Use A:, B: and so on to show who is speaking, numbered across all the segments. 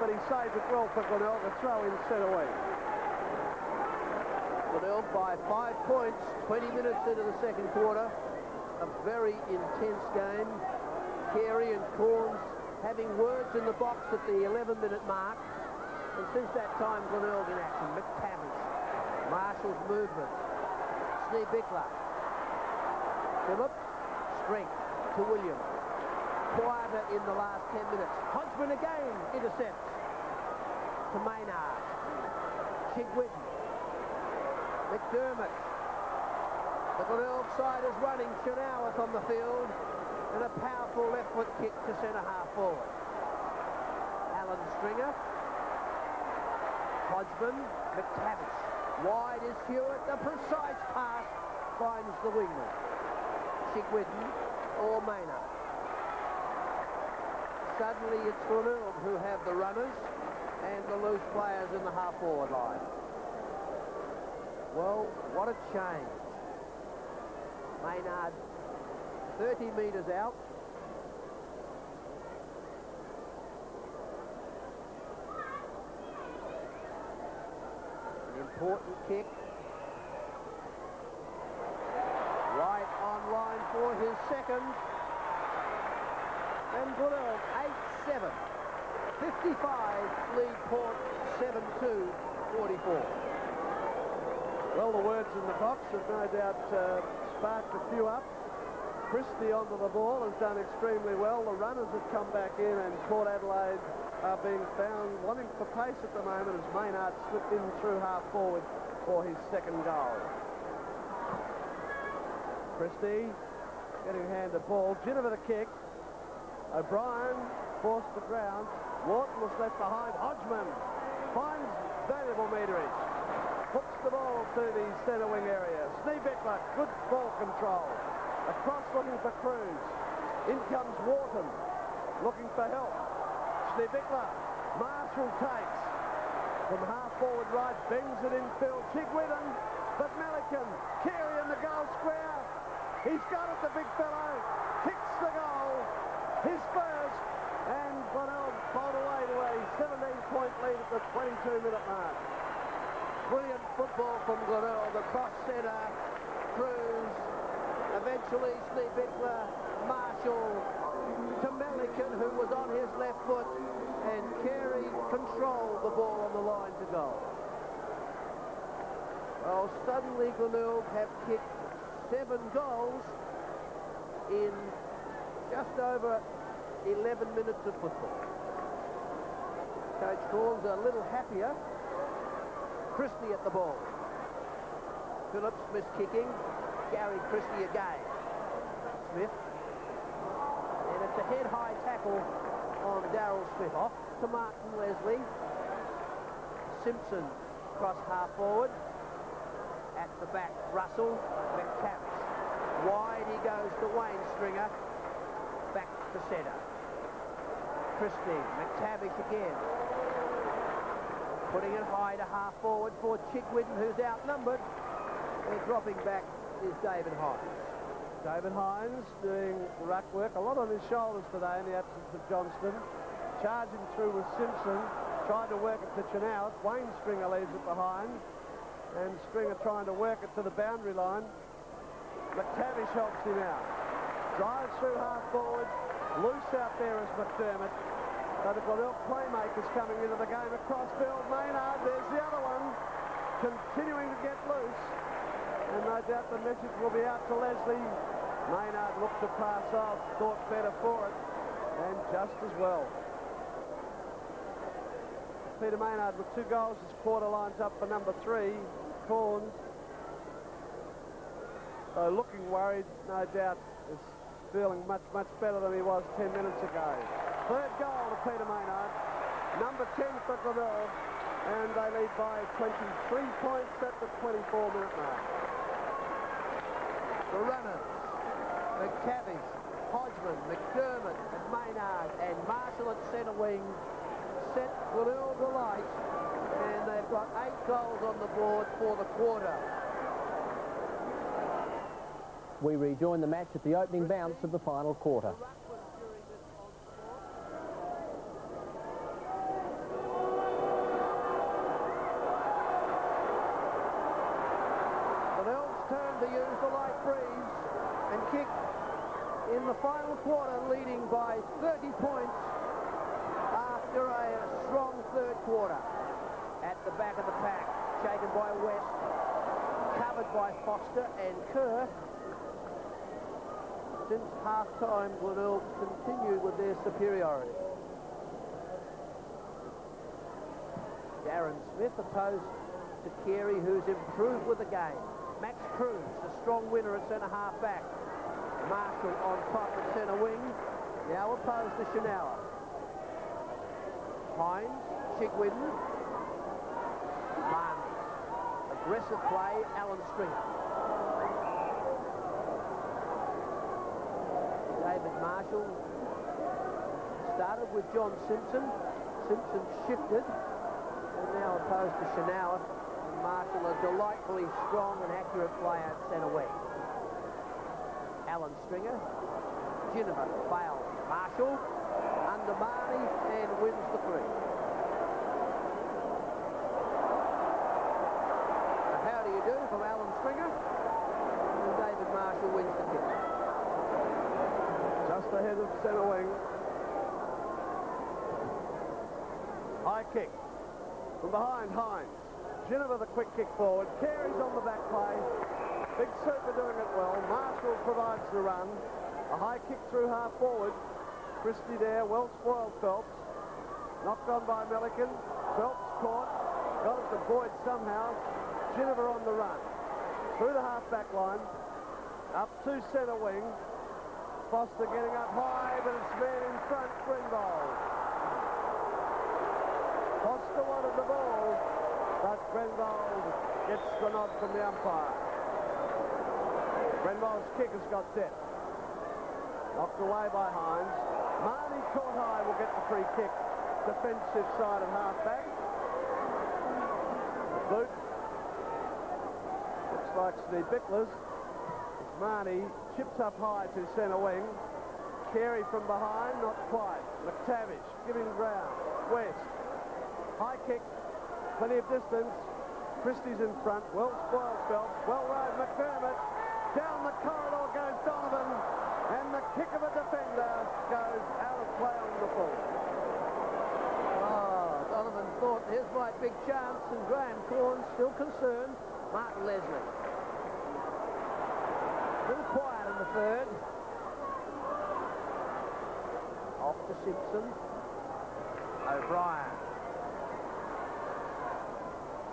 A: but he saves it well for Glenelg to throw in centre wing.
B: Glenelg by 5 points, 20 minutes into the second quarter. A very intense game. Carey and Corns having words in the box at the 11-minute mark. And since that time, Glenelg in action. McTavish, Marshall's movement. Bickler. Phillips, strength to Williams. Quieter in the last 10 minutes. Hodgman again intercepts to Maynard. Chigwitten. McDermott. The Glenelg side is running. Chenoweth on the field. And a powerful left foot kick to centre half forward. Alan Stringer. Hodgman. McTavish. Wide is Hewitt. A precise pass finds the wingman. Chigwitten or Maynard. Suddenly it's Glenelg who have the runners and the loose players in the half-forward line. Well, what a change. Maynard 30 metres out. An important kick. Right on line for his second. And Glenelg 8-7. 55 lead Port 7-2, 44.
A: Well, the words in the box have no doubt sparked a few up. Christie onto the ball has done extremely well. The runners have come back in, and Port Adelaide are being found wanting for pace at the moment as Maynard slipped in through half forward for his second goal. Christie getting a hand the ball. Gin of it a kick. O'Brien forced the ground. Wharton was left behind. Hodgman finds valuable meterage. Puts the ball to the centre wing area. Bickler, good ball control. Across looking for Cruz. In comes Wharton looking for help. Bickler. Marshall takes. From half forward right, bangs it infield. Chigwitten, but Milliken. Carey in the goal square. He's got it, the big fellow. Kicks the goal. His first, and Glenelg pulled away to a 17-point lead at the 22-minute mark.
B: Brilliant football from Glenelg across centre. Cruz, eventually Bickler, Marshall to Milliken, who was on his left foot, and Carey controlled the ball on the line to goal. Well, suddenly Glenelg have kicked 7 goals in just over 11 minutes of football. Coach Corns a little happier. Christie at the ball. Phillips missed kicking. Gary Christie again. Smith. And it's a head-high tackle on Darryl Smith. Off to Martin Leslie. Simpson cross half forward. At the back, Russell. McTavish. Wide he goes to Wayne Stringer. Back to centre. Christie, McTavish again. Putting it high to half forward for Chigwitten, who's outnumbered. And dropping back is David Hines.
A: David Hines doing ruck work. A lot on his shoulders today in the absence of Johnston. Charging through with Simpson. Tried to work it to Chenoweth. Wayne Stringer leaves it behind. And Stringer trying to work it to the boundary line. McTavish helps him out. Drives through half forward. Loose out there is McDermott. So the Glenelg playmakers coming into the game across field. Maynard, there's the other one. Continuing to get loose. And no doubt the message will be out to Leslie. Maynard looked to pass off, thought better for it. And just as well. Peter Maynard with 2 goals. His quarter lines up for number 3. Corns. So looking worried, no doubt, is feeling much, much better than he was 10 minutes ago. Third goal to Peter Maynard. Number 10 for Glenelg. And they lead by 23 points at the 24-minute mark.
B: The runners. McTavish, Hodgman, McDermott, and Maynard, and Marshall at centre wing set Glenelg alight. And they've got 8 goals on the board for the quarter.
C: We rejoin the match at the opening bounce of the final quarter.
B: the final quarter, leading by 30 points after a strong third quarter. At the back of the pack, shaken by West, covered by Foster and Kerr. Since half-time, Glenelg continued with their superiority. Darren Smith opposed to Carey, who's improved with the game. Max Cruz, the strong winner at centre-half back. Marshall on top at centre wing, now opposed to Shanower. Hines, Chigwin, Barnes. Aggressive play, Alan Stringer. David Marshall started with John Simpson. Simpson shifted, and now opposed to Shanower. And Marshall, a delightfully strong and accurate player at centre wing. Alan Stringer, Ginnivan fails. Marshall under Marnie and wins the three. And how do you do from Alan Stringer? And David Marshall wins the kick.
A: Just ahead of centre wing. High kick. From behind, Hines. Ginnivan the quick kick forward. Carey's on the back play. Big Super doing it well. Marshall provides the run. A high kick through half forward. Christie there, well spoiled Phelps. Knocked on by Milliken. Phelps caught. Got it to Boyd somehow. Ginnivan on the run. Through the half back line. Up to centre wing. Foster getting up high, but it's man in front, Grenbold. Foster wanted the ball, but Grenbold gets the nod from the umpire. Grenbold's kick has got set. Knocked away by Hines. Marnie caught high, will get the free kick. Defensive side of half-back. Boot. Looks like Steve Bicklers. Marnie chips up high to centre wing. Carey from behind, not quite. McTavish giving ground. West. High kick. Plenty of distance. Christie's in front. Well spoiled Phelps. Well rode McDermott. Down the corridor goes Donovan, and the kick of a defender goes out of play on the full.
B: Oh, Donovan thought here's my big chance, and Graham Corn still concerned. Martin Leslie. A little quiet in the third. Off to Simpson. O'Brien.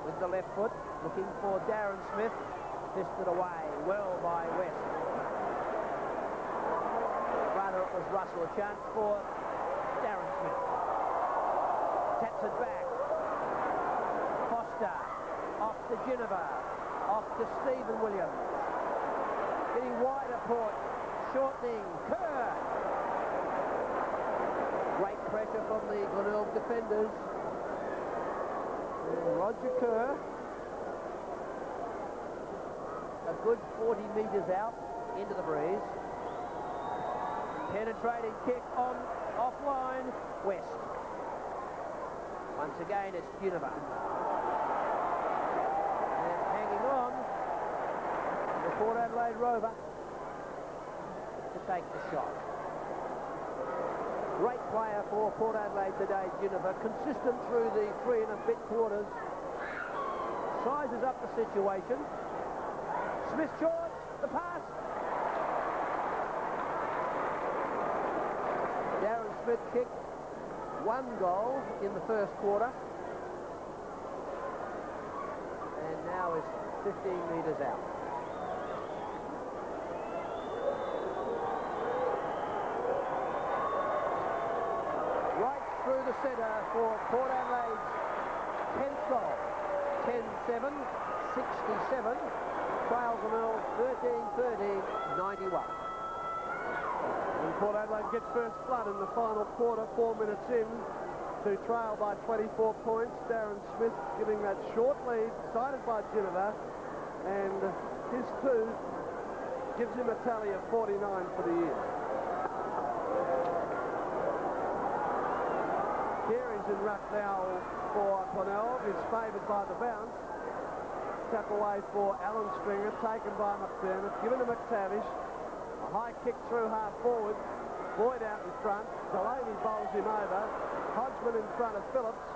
B: With the left foot, looking for Darren Smith. Fisted away well by West. Rather, it was Russell. A chance for Darren Smith. Taps it back. Foster. Off to Ginnivan. Off to Stephen Williams. Getting wider Port. Shortening. Kerr. Great pressure from the Glenelg defenders. And Roger Kerr. A good 40 metres out into the breeze. Penetrating kick on offline. West. Once again, it's Ginnivan. And hanging on, the Port Adelaide Rover to take the shot. Great player for Port Adelaide today, Ginnivan. Consistent through the 3 and a bit quarters. Sizes up the situation. Smith short, the pass. Darren Smith kicked 1 goal in the first quarter. And now is 15 metres out. Right through the centre for Port Adelaide's 10th goal. 10-7, 67. Trails them all 13-13, 91.
A: And Port Adelaide get first blood in the final quarter, 4 minutes in, to trail by 24 points. Darren Smith giving that short lead, cited by Ginnivan, and his 2 gives him a tally of 49 for the year. Carey's in ruck now for Glenelg, is favoured by the bounce. Tap away for Alan Stringer, taken by McDermott, given to McTavish. A high kick through half forward. Boyd out in front. Delaney bowls him over. Hodgman in front of Phillips.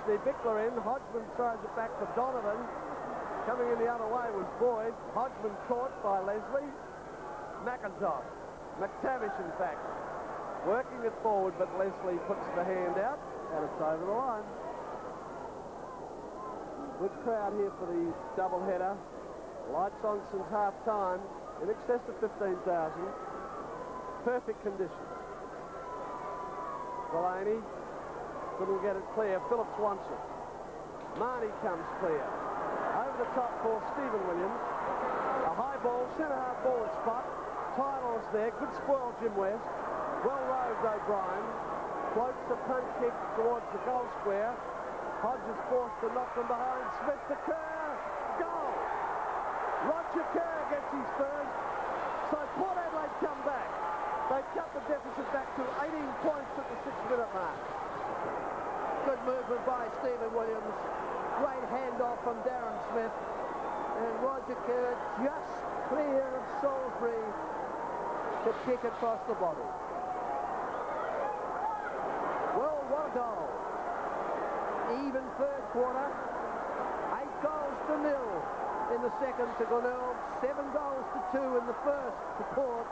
A: Schneebichler in. Hodgman throws it back to Donovan. Coming in the other way was Boyd. Hodgman caught by Leslie. McIntosh. McTavish, in fact, working it forward, but Leslie puts the hand out, and it's over the line. Good crowd here for the doubleheader. Lights on since half-time, in excess of 15,000. Perfect conditions. Delaney couldn't get it clear. Phillips wants it. Marnie comes clear. Over the top for Stephen Williams. A high ball, centre-half forward spot. Title's there. Good spoil, Jim West. Well roved, O'Brien. Floats a punt kick towards the goal square. Hodges forced to knock from behind. Smith to Kerr. Goal! Roger Kerr gets his first. So Port Adelaide come back. They cut the deficit back to 18 points at the 6-minute mark.
B: Good movement by Stephen Williams. Great handoff from Darren Smith. And Roger Kerr just clear of Salisbury to kick across the body. Well, what a goal. Even third quarter. 8 goals to 0 in the second to Glenelg. 7 goals to 2 in the first to Port.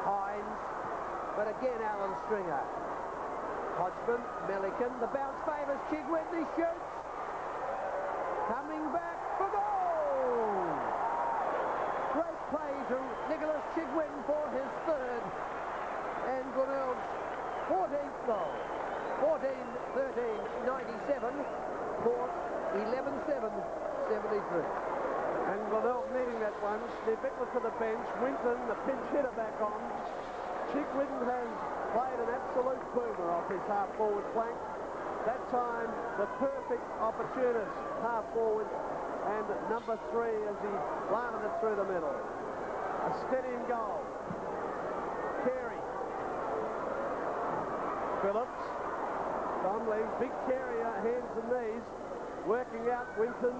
B: Hines, but again Alan Stringer. Hodgman, Milliken, the bounce favours Chigwin, shoots. Coming back for goal! Great play to Nicholas Chigwin for his third. And Glenelg's 14th goal. 14-13-97. Port 11-7-73.
A: And Glenelg needing that one. Schneebichler to the bench. Winton, the pinch hitter, back on. Chigwin has played an absolute boomer off his half-forward flank. That time, the perfect opportunist half-forward, and number 3 as he planted it through the middle. A steadying goal. Carey. Phillips. Donnelly. Big carrier, hands and knees. Working out Winton.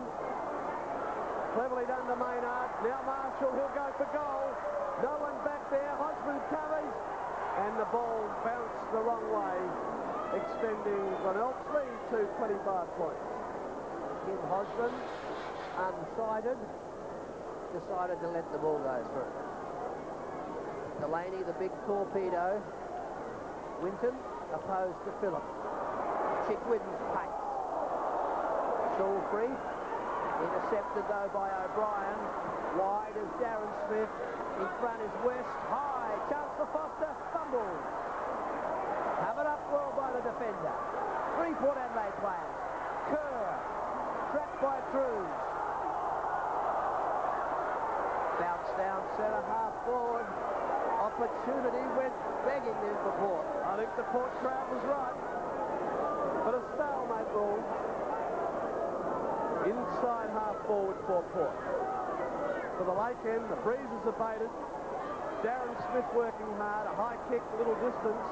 A: Cleverly done to Maynard. Now Marshall, he'll go for goal. No one back there. Hodgman covers. And the ball bounced the wrong way, extending Glenelg's lead to 25 points. Kim Hodgman, unsighted, decided to let the ball go through. Delaney, the big torpedo. Winton, opposed to Phillips. Chigwin's pace. Salisbury, intercepted though by O'Brien. Wide is Darren Smith. In front is West. High. Chance for Foster. Fumbles. Covered up well by the defender. 3 Port Adelaide players. Kerr. Trapped by Cruz. Bounce down centre half forward. Opportunity went begging in for Port. I think the Port crowd was right. But a stalemate rule. Inside half forward for Port. For the lake end, the breeze is abated. Darren Smith working hard, a high kick, little distance.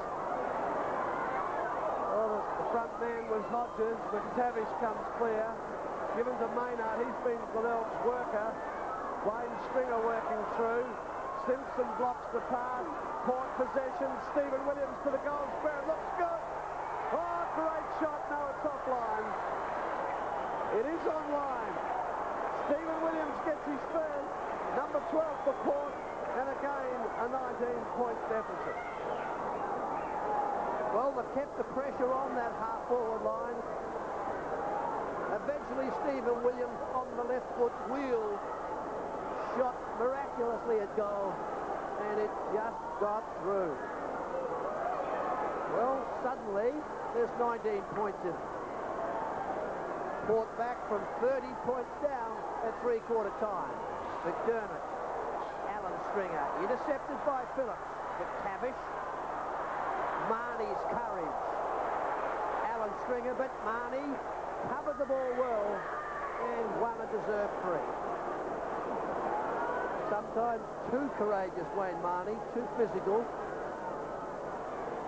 A: Oh, the front man was Hodges. McTavish comes clear. Given to Maynard, he's been Glenelg's worker. Wayne Stringer working through. Simpson blocks the pass. Port possession. Stephen Williams to the goal square. It looks good. Oh, great shot. No, it's offline. It is online. Stephen Williams gets his first, number 12 for Port, and again a 19-point deficit.
B: Well, they've kept the pressure on that half-forward line. Eventually, Stephen Williams on the left foot wheel shot miraculously at goal, and it just got through. Well, suddenly, there's 19 points in it. Port back from 30 points down at three-quarter time. McDermott, Alan Stringer, intercepted by Phillips. McTavish, Marnie's courage. Alan Stringer, but Marnie covered the ball well and won a deserved 3. Sometimes too courageous, Wayne Marnie, too physical.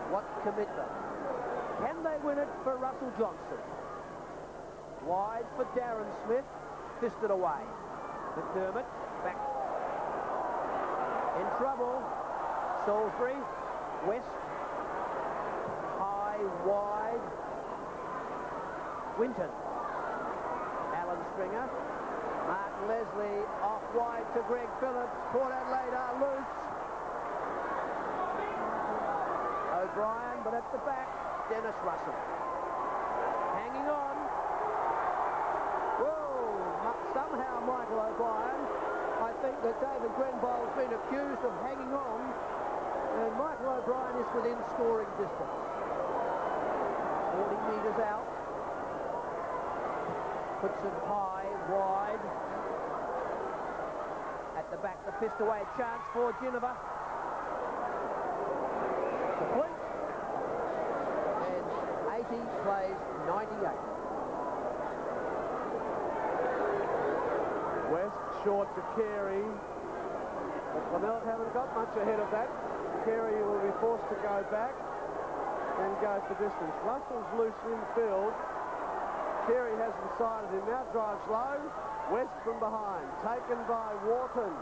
B: What commitment. Can they win it for Russell Johnson? Wide for Darren Smith, fisted away. McDermott back In trouble. Salisbury. West. High, wide. Winton. Alan Stringer. Martin Leslie off wide to Greg Phillips. Port Adelaide are loose. O'Brien, but at the back, Dennis Russell. Hanging on. Whoa! Somehow Michael O'Brien, I think that David Grenbole's been accused of hanging on, and Michael O'Brien is within scoring distance. 40 metres out. Puts it high, wide. At the back, the fist away chance for Geneva. Complete. And 80 plays 98.
A: West short to Carey. But Glenelg haven't got much ahead of that. Carey will be forced to go back and go for distance. Russell's loose in field. Carey has decided him. Now drives low. West from behind. Taken by Wharton.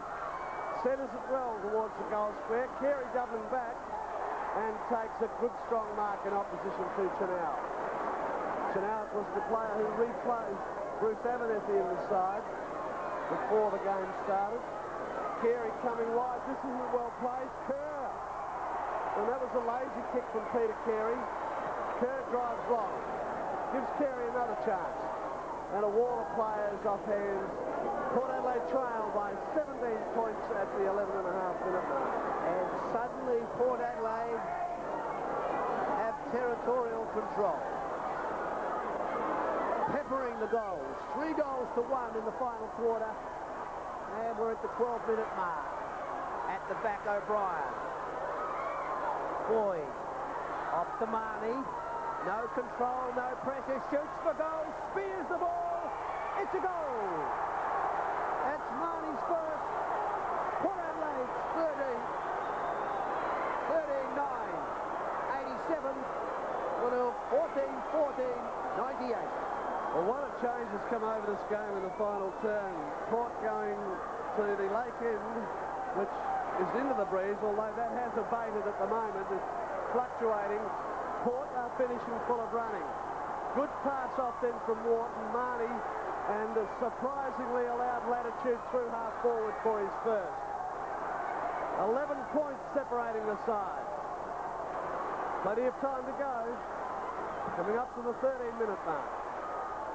A: Centres it well towards the goal square. Carey doubling back and takes a good strong mark in opposition to Chanel. Chanel was the player who replaced Bruce Abernethy in the side before the game started. Carey coming wide. This isn't well placed. Kerr. And that was a lazy kick from Peter Carey. Kerr drives long. Gives Carey another chance. And a wall of players off hands. Port Adelaide trail by 17 points at the 11.5-minute mark.
B: And suddenly Port Adelaide have territorial control. Peppering the goals. 3 goals to 1 in the final quarter. And we're at the 12-minute mark. At the back, O'Brien. Boyd. Off to Marnie. No control, no pressure, shoots for goal, spears the ball, it's a goal! That's Marnie's first, Port Adelaide's 13-9, 87, Glenelg 14-14, 98.
A: Well, what a change has come over this game in the final turn. Port going to the lake end, which is into the breeze, although that has abated at the moment. It's fluctuating. Port are finishing full of running. Good pass off then from Wharton, Marnie, and surprisingly allowed latitude through half forward for his first. 11 points separating the sides. Plenty of time to go. Coming up to the 13-minute mark.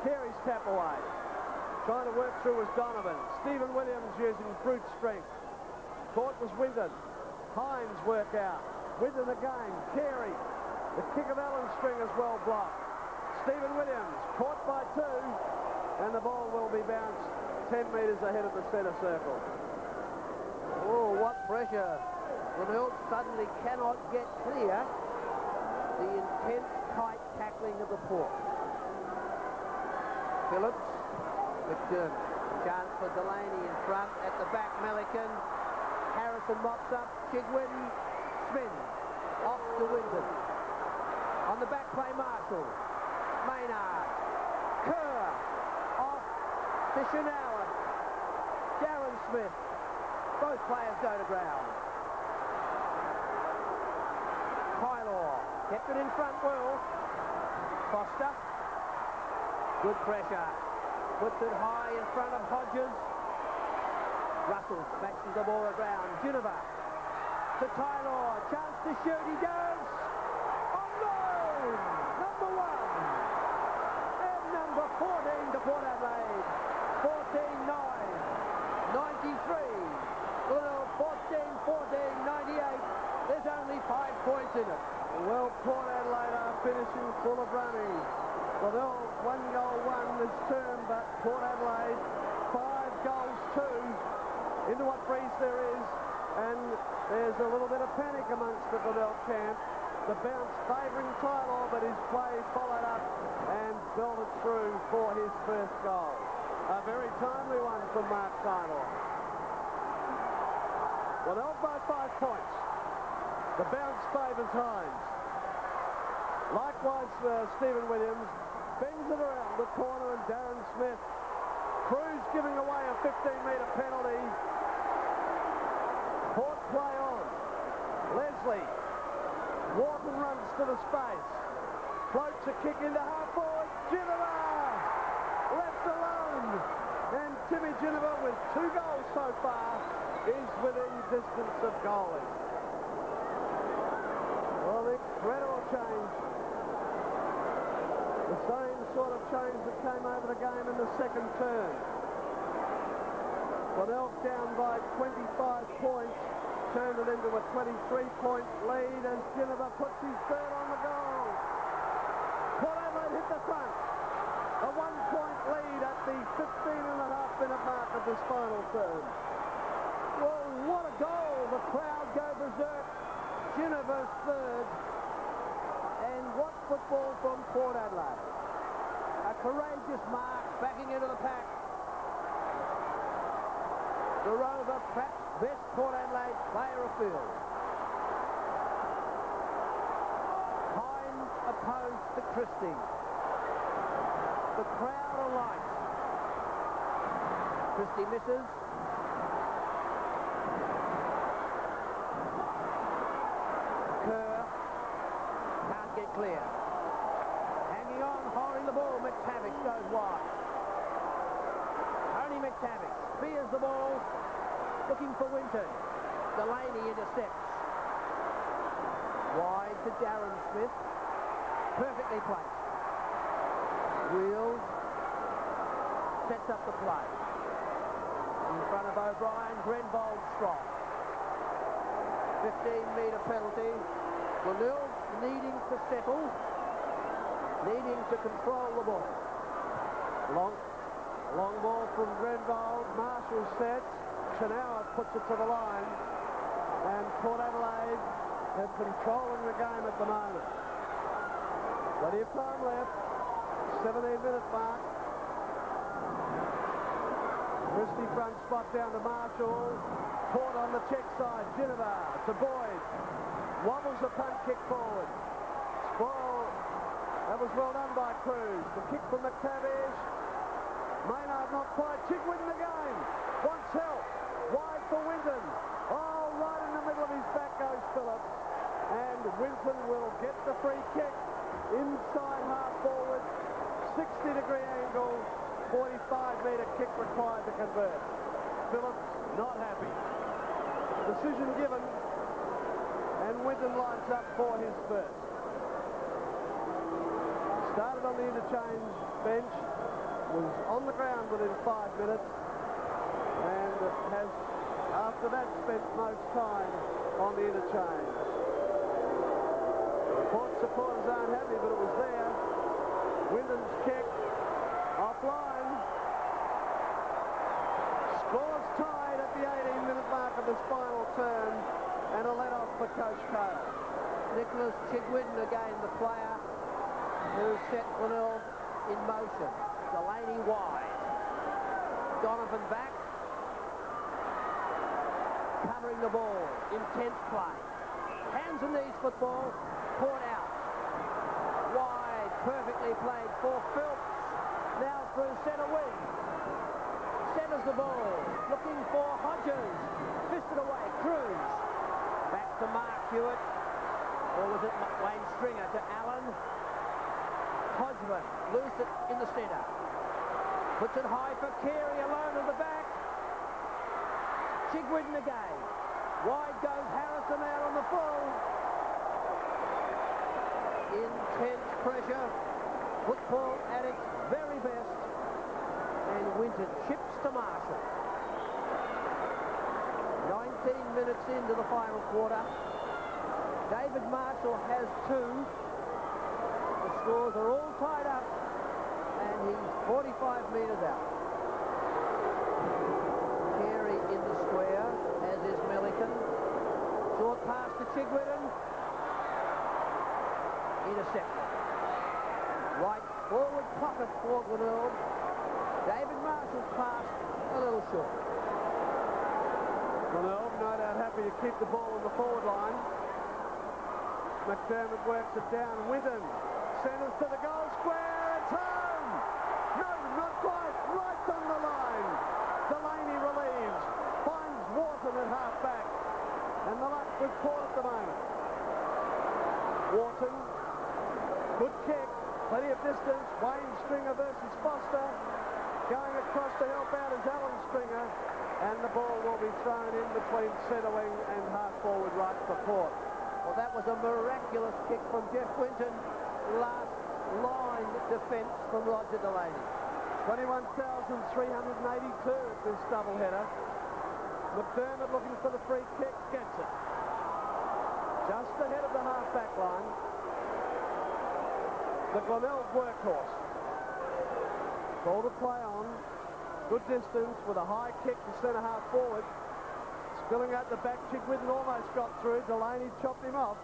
A: Carey's tap away. Trying to work through was Donovan. Stephen Williams using brute strength. Caught was Winton. Hines work out. Winton again. Carey. The kick of Alan Stringer's well blocked. Stephen Williams caught by 2, and the ball will be bounced 10 metres ahead of the centre circle.
B: Oh, what pressure. Glenelg suddenly cannot get clear the intense, tight tackling of the Port. Phillips, McDermott. Chance for Delaney in front. At the back, Melican. Harrison mops up. Chigwin. Smith. Off to Winton. On the back play, Marshall. Maynard. Kerr. Off to Chanel. Darren Smith. Both players go to ground. Tylor. Kept it in front well. Foster. Good pressure. Puts it high in front of Hodges. Russell smashes the ball around. Geneva. To Tylor. Chance to shoot. He does. Number 1 and number 14 to Port Adelaide. 14-9, 93. Glenelg 14-14, 98. There's only 5 points in it.
A: Well, Port Adelaide are finishing full of running. Glenelg 1 goal 1 this term, but Port Adelaide 5 goals 2 into what breeze there is, and there's a little bit of panic amongst the Glenelg camp. The bounce favouring Tylor, but his play followed up and belted through for his first goal. A very timely one from Mark Tylor. Glenelg by 5 points. The bounce favours Hines. Likewise, Stephen Williams bends it around the corner, and Darren Smith. Cruz giving away a 15-metre penalty. Port play Beardsley. Wharton runs to the space. Floats a kick into half forward. Ginnivan left alone. And Timmy Ginnivan, with 2 goals so far, is within distance of goalie. Well, incredible change. The same sort of change that came over the game in the second term. Glenelg down by 25 points, turned it into a 23-point lead as Ginnivan puts his third on the goal. Port Adelaide hit the front. A 1-point lead at the 15.5-minute mark of this final term. Well, what a goal. The crowd go berserk. Ginnivan's third. And what football from Port Adelaide. A courageous mark, backing into the pack. The Rover, perhaps best Port Adelaide player afield. Hines opposed to Christie. The crowd alight. Christie misses. Kerr can't get clear. Hanging on, holding the ball. McTavish goes wide. Tony McTavish spears the ball, looking for Winton. Delaney intercepts. Wide to Darren Smith. Perfectly placed. Wheels. Sets up the play. In front of O'Brien, Glenelg strong. 15-metre penalty. Glenelg needing to settle, needing to control the ball. Long ball from Glenelg. Marshall sets. Chenower puts it to the line. And Port Adelaide are controlling the game at the moment. Plenty of time left. 17-minute mark. Christie front spot down to Marshall. Caught on the check side. Ginnivan to Boyd. Wobbles the punt kick forward. Spoil. That was well done by Cruz. The kick from McTavish. Maynard not quite. Chigwin in the game. Wants help. Wide for Winton. Oh, right in the middle of his back goes Phillips. And Winton will get the free kick. Inside half forward. 60-degree angle. 45-metre kick required to convert. Phillips not happy. Decision given. And Winton lines up for his first. Started on the interchange bench. Was on the ground within 5 minutes. And has, after that, spent most time on the interchange. Port supporters aren't happy, but it was there. Winton's kick. Offline. Scores tied at the 18-minute mark of this final term, and a let-off for Coach Cale.
B: Nicholas Chigwin, again the player who set Glenelg in motion. Delaney wide. Donovan back. Covering the ball. Intense play. Hands and knees football. Port out. Wide. Perfectly played for Phillips. Now through centre wing. Centres the ball. Looking for Hodges. Fisted away. Cruz. Back to Mark Hewitt. Or was it Wayne Stringer to Allen? Hodgman. Loose it in the centre. Puts it high for Carey. Alone at the back. Chigwin again. Wide goes Harrison out on the full. Intense pressure. Football at its very best. And Winton chips to Marshall. 19 minutes into the final quarter. David Marshall has 2. The scores are all tied up. And he's 45 metres out. Carey in the square, as is Milliken. Short pass to Chigwin. Intercepted. Right forward pocket for Glenelg. David Marshall's pass a little short.
A: Glenelg no doubt happy to keep the ball on the forward line. McDermott works it down. Winton centres to the goal square. It's home! No, not quite. Right on the line. Delaney relieves. Finds Wharton at half-back. And the luck with Port at the moment. Wharton, good kick, plenty of distance. Wayne Stringer versus Foster. Going across to help out is Alan Stringer. And the ball will be thrown in between centre wing and half forward right for Port.
B: Well, that was a miraculous kick from Jeff Winton. Last line defence from Roger Delaney.
A: 21,382 at this doubleheader. McDermott looking for the free kick, gets it. Just ahead of the half-back line. The Glenelg workhorse. Ball to play on. Good distance with a high kick to centre half forward. Spilling out the back, Chigwidden almost got through. Delaney chopped him off.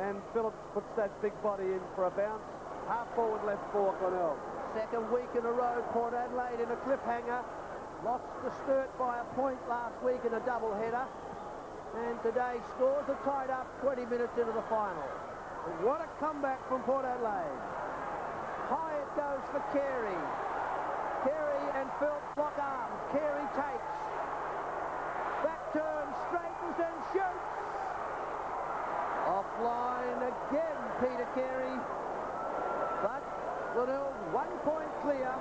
A: And Phillips puts that big body in for a bounce. Half forward left for Glenelg.
B: Second week in a row, Port Adelaide in a cliffhanger. Lost to Sturt by a point last week in a doubleheader. And today scores are tied up 20 minutes into the final. What a comeback from Port Adelaide. High it goes for Carey. Carey and Phelps lock arms. Carey takes. Back turn, straightens and shoots. Offline again, Peter Carey. But Glenelg 1 point clear.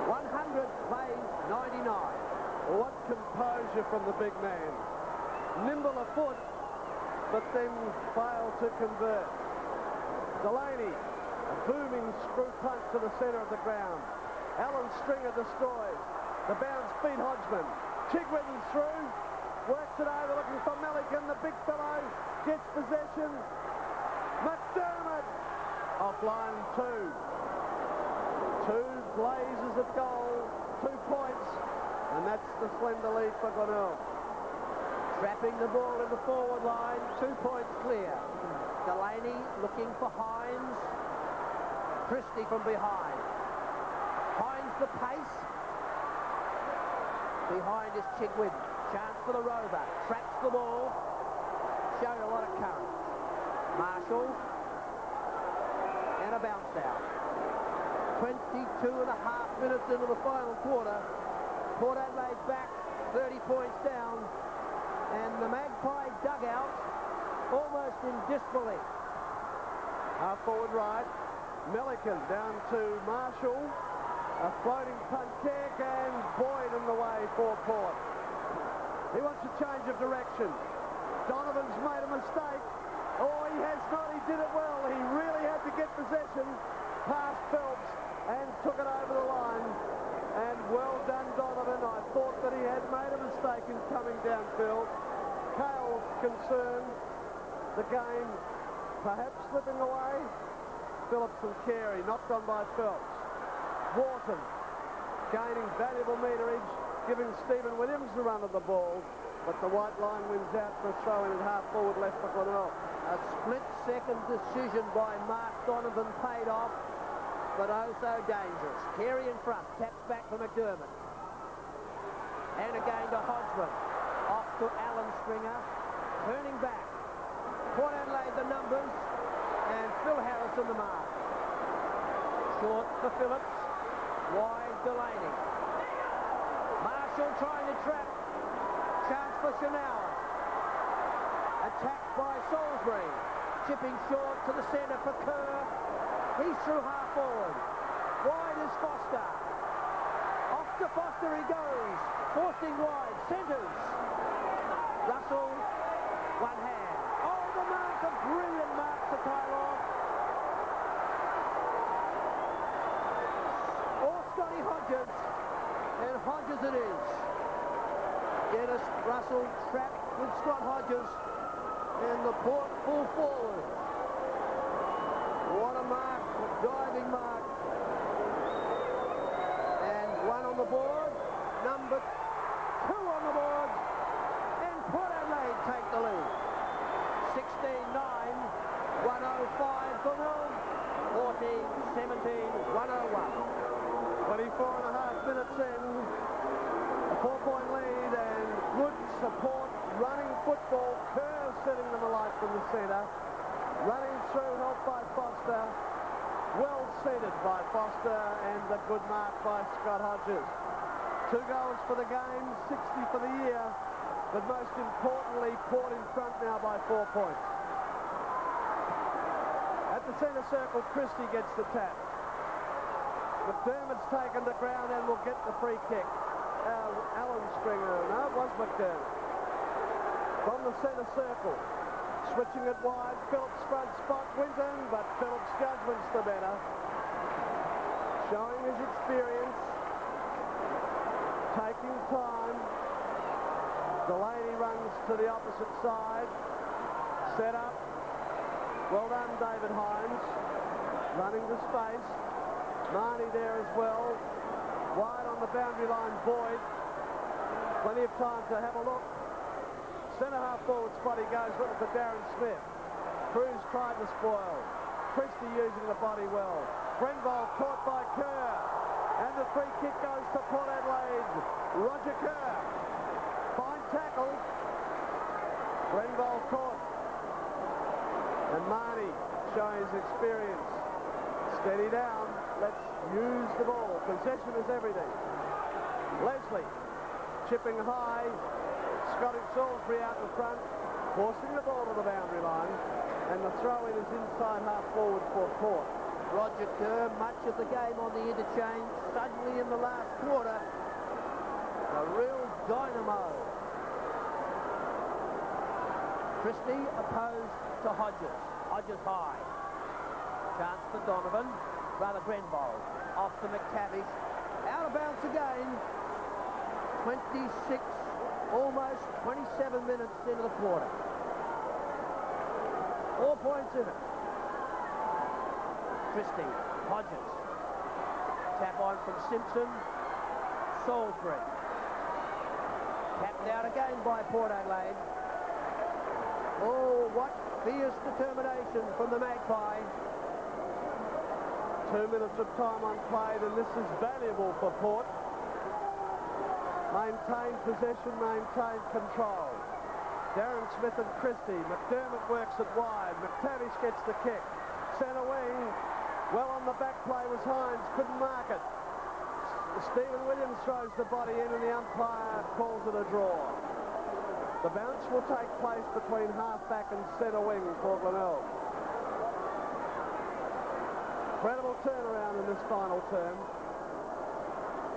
B: 100 plays 99.
A: What composure from the big man. Nimble of foot, but then failed to convert. Delaney, a booming screw punch to the centre of the ground. Alan Stringer destroys. The bounce beat Hodgman. Chigwidden through, works it over, looking for Milliken. The big fellow gets possession. McDermott, offline 2. 2 blazes at goal, 2 points, and that's the slender lead for Glenelg.
B: Trapping the ball in the forward line, 2 points clear. Delaney looking for Hines. Christie from behind. Hines the pace. Behind is Chigwidden. Chance for the rover. Tracks the ball. Showing a lot of courage. Marshall. And a bounce out. 22 and a half minutes into the final quarter. Port Adelaide back, 30 points down. And the Magpie dugout almost in disbelief.
A: Half forward right. Milliken down to Marshall. A floating punt kick and Boyd in the way for Port. He wants a change of direction. Donovan's made a mistake. Oh, he has not. He did it well. He really had to get possession past Phelps and took it over the line. And well done, Donovan. I thought that he had made a mistake in coming downfield. Cale's concerned. The game perhaps slipping away. Phillips and Carey knocked on by Phelps. Wharton gaining valuable meterage, giving Stephen Williams the run of the ball, but the white line wins out for a throw in at half forward left for Glenelg.
B: A split-second decision by Mark Donovan paid off, but oh so dangerous. Carey in front, taps back for McDermott. And again to Hodgman. Off to Alan Stringer, turning back. Port Adelaide the numbers, and Phil Harrison the mark. Short for Phillips, wide Delaney. Marshall trying to trap. Chance for Shanower. Attacked by Salisbury. Chipping short to the centre for Kerr. He's through half forward. Wide is Foster. Off to Foster he goes. Forcing wide. Centres. Russell. One hand. Oh, the mark. A brilliant mark for Tylor. Or Scotty Hodges. And Hodges it is. Dennis Russell trapped with Scott Hodges. And the Port full forward. What a mark, a diving mark. And 1 on the board, number 2 on the board, and Port Adelaide take the lead. 16-9, 105 Glenelg, 14-17, 101.
A: 24 and a half minutes in, a 4-point lead and good support, running football. Kerr setting them alight from the centre. Running through, helped by Foster. Well seated by Foster, and a good mark by Scott Hodges. 2 goals for the game, 60 for the year. but most importantly, Port in front now by 4 points. At the centre circle, Christie gets the tap. McDermott's taken the ground and will get the free kick. Alan Stringer, no, it was McDermott. From the centre circle, switching it wide, Phillips front spot, Winton, but Phillips' judgment's the better. Showing his experience, taking time. Delaney runs to the opposite side, set up. Well done, David Hines, running to space. Marnie there as well. Wide on the boundary line, Boyd. Plenty of time to have a look. Centre half forward spot he goes, looking for Darren Smith. Cruz tried to spoil. Christie using the body well. Grenville caught by Kerr. And the free kick goes to Port Adelaide. Roger Kerr. Fine tackle. Grenville caught. And Marnie showing his experience. Steady down. Let's use the ball. Possession is everything. Leslie chipping high. Scotty Salisbury out in front, forcing the ball to the boundary line, and the throw-in is inside half forward for Port.
B: Roger Kerr, much of the game on the interchange. Suddenly in the last quarter, a real dynamo. Christie opposed to Hodges. Hodges high. Chance for Donovan. Rather Grenville. Off to McTavish. Out of bounds again. 26, almost 27 minutes into the quarter. 4 points in it. Christie. Hodges. Tap on from Simpson. Salisbury. Tapped out again by Port Adelaide. Oh, what fierce determination from the Magpie.
A: 2 minutes of time unplayed, and this is valuable for Port. Maintain possession, maintain control. Darren Smith and Christie. McDermott works it wide. McTavish gets the kick. Centre wing. Well on the back play was Hines. Couldn't mark it. Stephen Williams throws the body in and the umpire calls it a draw. The bounce will take place between half-back and centre wing for Glenelg. Incredible turnaround in this final term.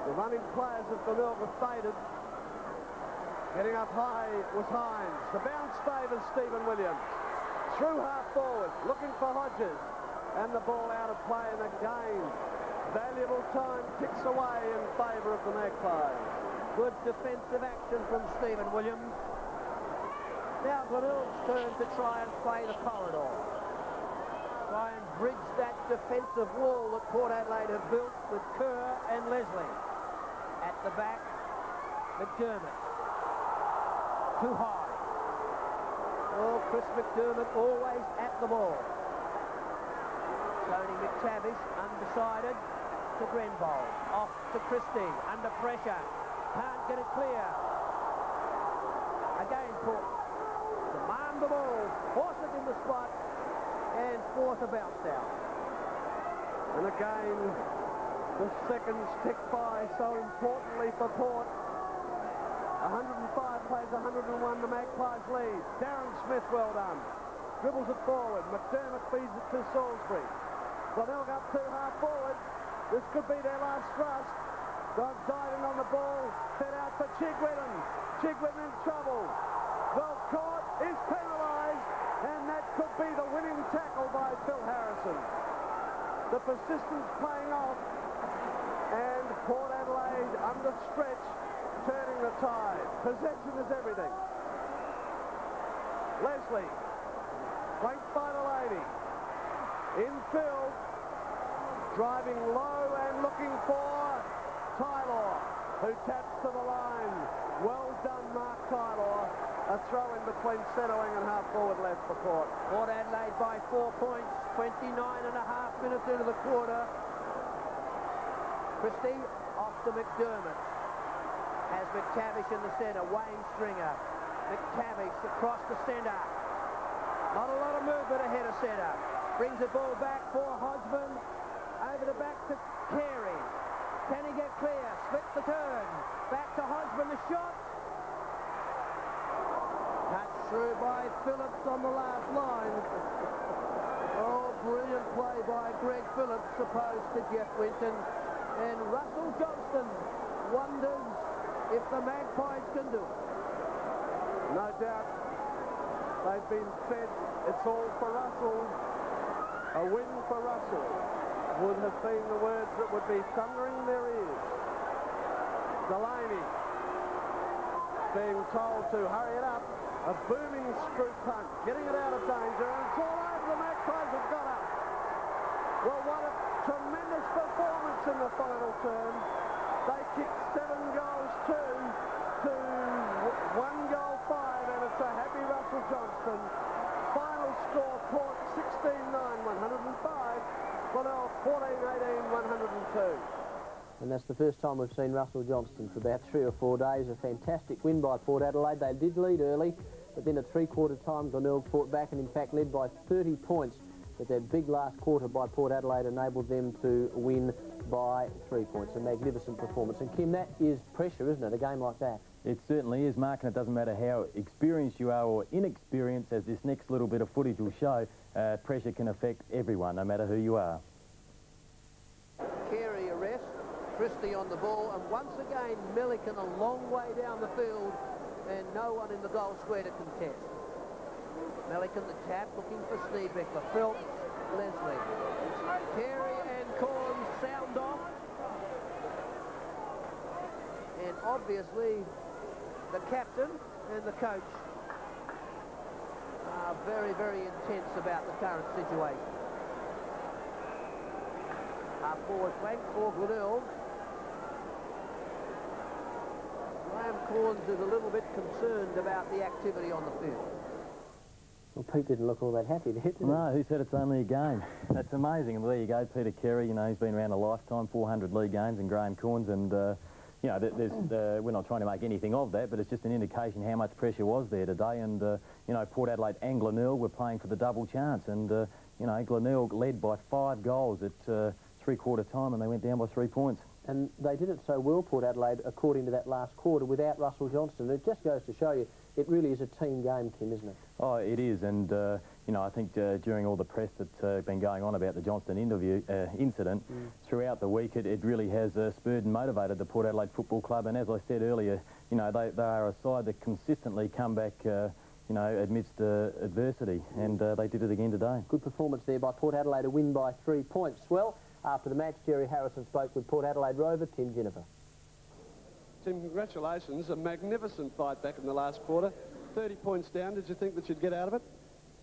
A: The running players of Glenelg have faded. Getting up high was Hines. The bounce favours Stephen Williams. Through half forward, looking for Hodges. And the ball out of play, and again, valuable time ticks away in favour of the Magpies.
B: Good defensive action from Stephen Williams. Now Glenelg's turn to try and play the corridor. Try and bridge that defensive wall that Port Adelaide have built with Kerr and Leslie. At the back, McDermott. Too high. Oh, Chris McDermott always at the ball. Tony McTavish, undecided, to Grenville. Off to Christie, under pressure. Can't get it clear. Again, Port demand the ball, force it in the spot, and force a bounce out.
A: And again, the seconds tick by so importantly for Port. 105 plays 101, the Magpies lead. Darren Smith, well done. Dribbles it forward. McDermott feeds it to Salisbury. Glenelg up to half forward. This could be their last thrust. Dogs diving on the ball. Set out for Chigwin. Chigwin in trouble. Well caught, is penalised, and that could be the winning tackle by Phil Harrison. The persistence paying off, and Port Adelaide under stretch, turning the tide. Possession is everything. Leslie, flanked by the lady. Infield, driving low and looking for Tylor, who taps to the line. Well done, Mark Tylor. A throw in between centre wing and half forward left for Port.
B: Port Adelaide by 4 points, 29.5 minutes into the quarter. Christie off to McDermott. Has McTavish in the centre, Wayne Stringer. McTavish across the centre. Not a lot of movement ahead of centre. Brings the ball back for Hodgman. Over the back to Carey. Can he get clear? Splits the turn. Back to Hodgman, the shot. through by Phillips on the last line. Oh, brilliant play by Greg Phillips, opposed to Jeff Winton. And Russell Johnston wonders if the Magpies can do it.
A: No doubt they've been said it's all for Russell. A win for Russell would have been the words that would be thundering in their ears. Delaney being told to hurry it up. A booming screw punt, getting it out of danger, and it's all over. The Magpies have got up. Well, what a tremendous performance in the final term. They kicked 7 goals 2 to 1 goal 5, and it's a happy Russell Johnston. Final score, Port 16-9, 105. Glenelg 14-18, 102.
C: And that's the first time we've seen Russell Johnston for about 3 or 4 days. A fantastic win by Port Adelaide. They did lead early, but then at three-quarter time, Glenelg fought back and in fact led by 30 points. But that big last quarter by Port Adelaide enabled them to win by 3 points. A magnificent performance. And Kim, that is pressure, isn't it, a game like that?
D: It certainly is, Mark, and it doesn't matter how experienced you are or inexperienced, as this next little bit of footage will show, pressure can affect everyone, no matter who you are.
B: Carey arrest, Christie on the ball, and once again Milliken a long way down the field and no one in the goal square to contest. Milliken the tap, looking for Sneebecker, Phelps, Leslie. Carey and Corns sound off. And obviously the captain and the coach are very, very intense about the current situation. Half forward flank for Glenelg. Graham Corns is a little bit concerned about the activity on the field.
C: Well, Pete didn't look all that happy, did he?
D: No, who said it's only a game? That's amazing. And there you go, Peter Carey, you know, he's been around a lifetime, 400 league games, and Graham Corns, and, you know, we're not trying to make anything of that, but it's just an indication how much pressure was there today. And, you know, Port Adelaide and Glenelg were playing for the double chance. And, you know, Glenelg led by 5 goals at three-quarter time, and they went down by 3 points. And
C: they did it so well, Port Adelaide, according to that last quarter, without Russell Johnston. It just goes to show you it really is a team game, Kim, isn't it?
D: Oh, it is, and, you know, I think during all the press that's been going on about the Johnston incident, throughout the week, it really has spurred and motivated the Port Adelaide Football Club, and as I said earlier, you know, they are a side that consistently come back, you know, amidst adversity, and they did it again today.
C: Good performance there by Port Adelaide, a win by 3 points. Well, after the match, Jerry Harrison spoke with Port Adelaide rover Tim Jennifer.
A: Tim, congratulations. A magnificent fight back in the last quarter. 30 points down. Did you think that you'd get out of it?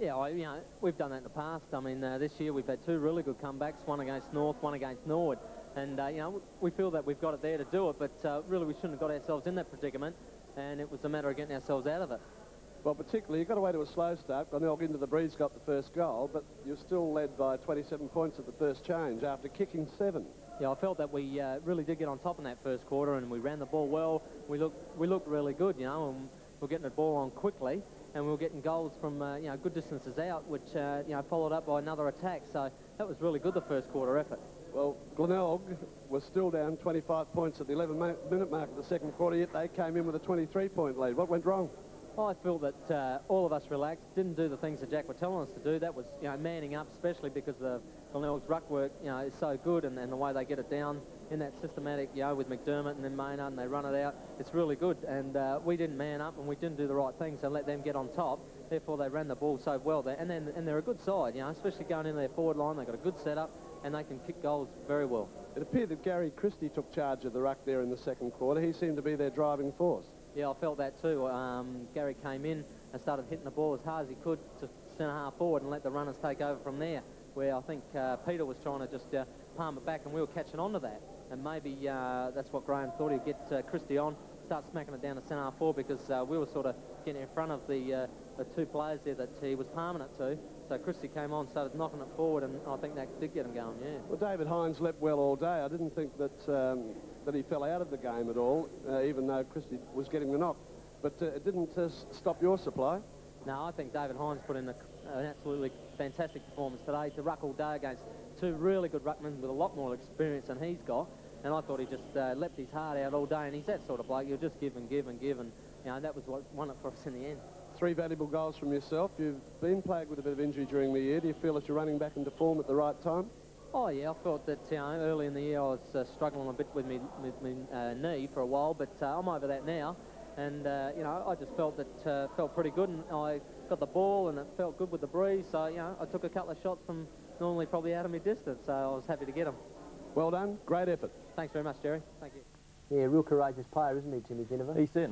E: Yeah, you know, we've done that in the past. I mean, this year we've had 2 really good comebacks, one against North, one against Norwood. And, you know, we feel that we've got it there to do it, but really we shouldn't have got ourselves in that predicament, and it was a matter of getting ourselves out of it.
A: Well, particularly, you got away to a slow start. Glenelg into the breeze got the first goal, but you're still led by 27 points at the first change after kicking 7.
E: Yeah, I felt that we really did get on top in that first quarter, and we ran the ball well. We looked really good, you know, and we were getting the ball on quickly, and we were getting goals from, you know, good distances out, which, you know, followed up by another attack. So that was really good, the first quarter effort.
A: Well, Glenelg was still down 25 points at the 11-minute mark of the second quarter, yet they came in with a 23-point lead. What went wrong?
E: Well, I feel that all of us relaxed, didn't do the things that Jack were telling us to do. That was, you know, manning up, especially because the Glenelg's ruck work, you know, is so good, and the way they get it down in that systematic, you know, with McDermott and then Maynard, and they run it out. It's really good, and we didn't man up, and we didn't do the right things and let them get on top. Therefore, they ran the ball so well there, and they're a good side, you know, especially going in their forward line. They've got a good setup, and they can kick goals very well.
A: It appeared that Gary Christie took charge of the ruck there in the second quarter. He seemed to be their driving force.
E: Yeah, I felt that too. Gary came in and started hitting the ball as hard as he could to centre-half forward and let the runners take over from there, where I think Peter was trying to just palm it back, and we were catching on to that. And maybe that's what Graham thought. He'd get Christie on, start smacking it down to centre-half forward, because we were sort of getting in front of the 2 players there that he was palming it to. So Christie came on, started knocking it forward, and I think that did get him going, yeah.
A: Well, David Hines leapt well all day. I didn't think that that he fell out of the game at all, even though Christie was getting the knock. But it didn't stop your supply.
E: No, I think David Hines put in an absolutely fantastic performance today to ruck all day against 2 really good ruckmen with a lot more experience than he's got. And I thought he just leapt his heart out all day, and he's that sort of bloke. You'll just give and give and give, and, you know, that was what won it for us in the end.
A: 3 valuable goals from yourself. You've been plagued with a bit of injury during the year. Do you feel that you're running back into form at the right time?
E: Oh yeah, I felt that early in the year I was struggling a bit with my knee for a while, but I'm over that now, and I just felt that felt pretty good, and I got the ball and it felt good with the breeze. So I took a couple of shots from normally probably out of my distance, so I was happy to get them.
A: Well done, great effort.
E: Thank you very much, Jerry. Thank you.
C: Yeah, real courageous player, isn't he, Timmy Ginnivan?
D: He certainly